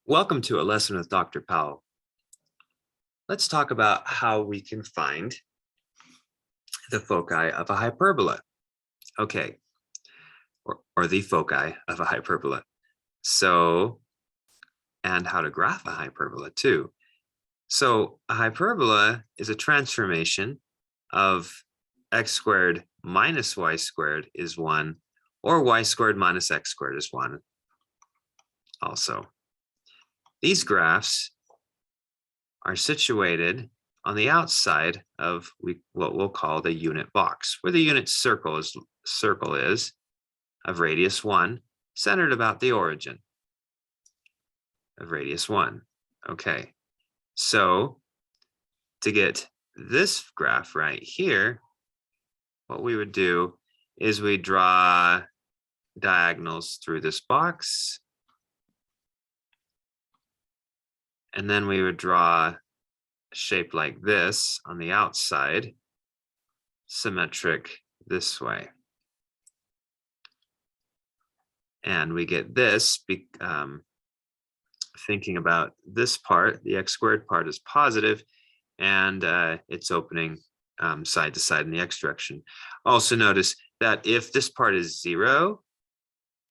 Welcome to a lesson with Dr. Powell. Let's talk about how we can find the foci of a hyperbola. Okay, or the foci of a hyperbola. So, and how to graph a hyperbola too. So a hyperbola is a transformation of x squared minus y squared is 1, or y squared minus x squared is 1 also. These graphs are situated on the outside of what we'll call the unit box, where the unit circle is of radius 1, centered about the origin of radius 1. Okay, so to get this graph right here, what we would do is we draw diagonals through this box, and then we would draw a shape like this on the outside, symmetric this way. And we get this, thinking about this part, the x squared part is positive, and it's opening side to side in the x direction. Also notice that if this part is 0,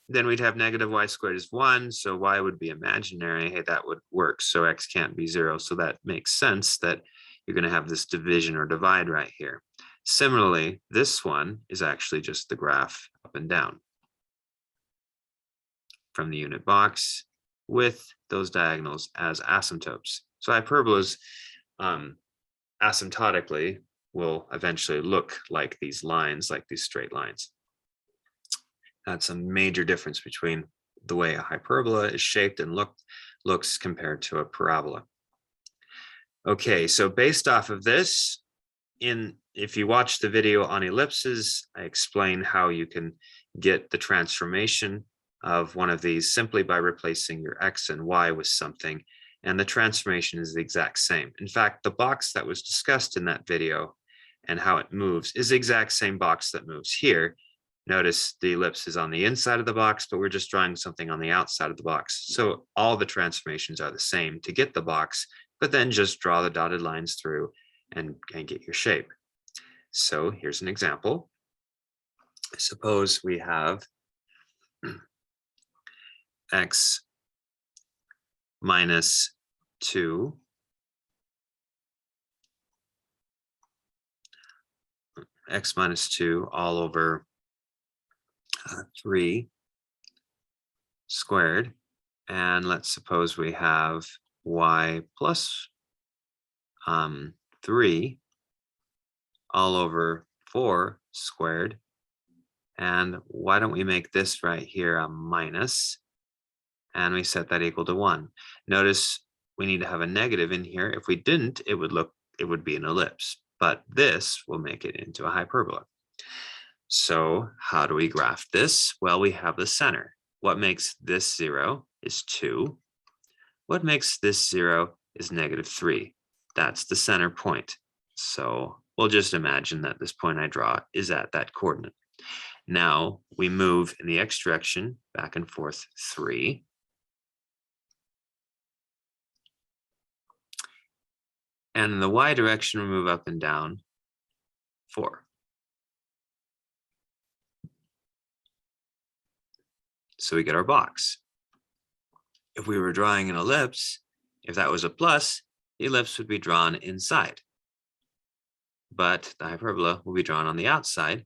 then we'd have negative y squared is 1, so y would be imaginary. Hey, that would work, so x can't be 0. So that makes sense that you're going to have this division or divide right here. Similarly, this one is actually just the graph up and down from the unit box with those diagonals as asymptotes. So hyperbolas asymptotically will eventually look like these lines, like these straight lines. That's a major difference between the way a hyperbola is shaped and looks compared to a parabola. Okay, so based off of this, if you watch the video on ellipses, I explain how you can get the transformation of one of these simply by replacing your x and y with something, and the transformation is the exact same. In fact, the box that was discussed in that video and how it moves is the exact same box that moves here. Notice the ellipse is on the inside of the box, but we're just drawing something on the outside of the box. So all the transformations are the same to get the box, but then just draw the dotted lines through and get your shape. So here's an example. Suppose we have x minus 2 x minus 2 all over 3 squared, and let's suppose we have y plus 3 all over 4 squared, and why don't we make this right here a minus, and we set that equal to 1. Notice we need to have a negative in here. If we didn't, it would be an ellipse, but this will make it into a hyperbola. So how do we graph this? Well, we have the center. What makes this 0 is 2. What makes this 0 is negative 3. That's the center point. So we'll just imagine that this point I draw is at that coordinate. Now we move in the x direction back and forth 3. And in the y direction, we move up and down 4. So we get our box. If we were drawing an ellipse, if that was a plus, the ellipse would be drawn inside. But the hyperbola will be drawn on the outside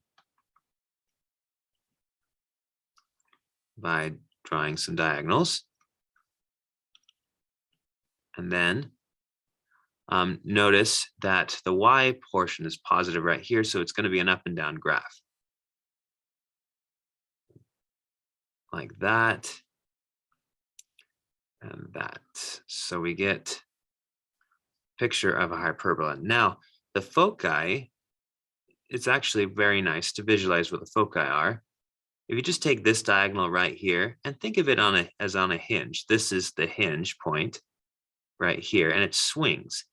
by drawing some diagonals. And then notice that the y portion is positive right here, so it's going to be an up and down graph. Like that and that. So we get a picture of a hyperbola. Now, the foci, it's actually very nice to visualize what the foci are. If you just take this diagonal right here and think of it as on a hinge, this is the hinge point right here, and it swings.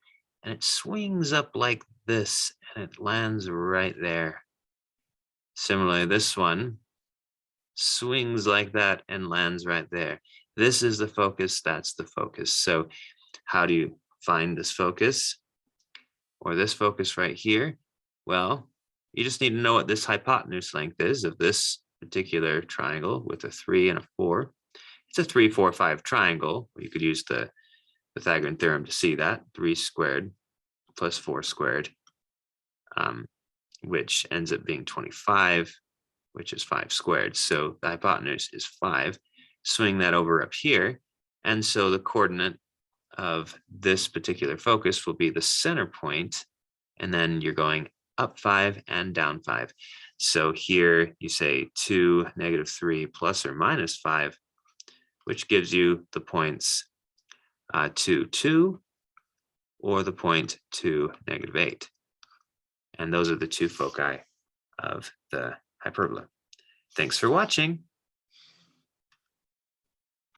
And it swings up like this, and it lands right there. Similarly, this one swings like that and lands right there. This is the focus, that's the focus. So how do you find this focus or this focus right here? Well, you just need to know what this hypotenuse length is of this particular triangle with a 3 and a 4. It's a 3, 4, 5 triangle. You could use the Pythagorean theorem to see that. 3 squared plus 4 squared, which ends up being 25, which is 5 squared. So the hypotenuse is 5. Swing that over up here. And so the coordinate of this particular focus will be the center point, and then you're going up 5 and down 5. So here you say 2, -3, plus or minus 5, which gives you the points 2, 2, or the point 2, -8. And those are the two foci of the hyperbola. Thanks for watching.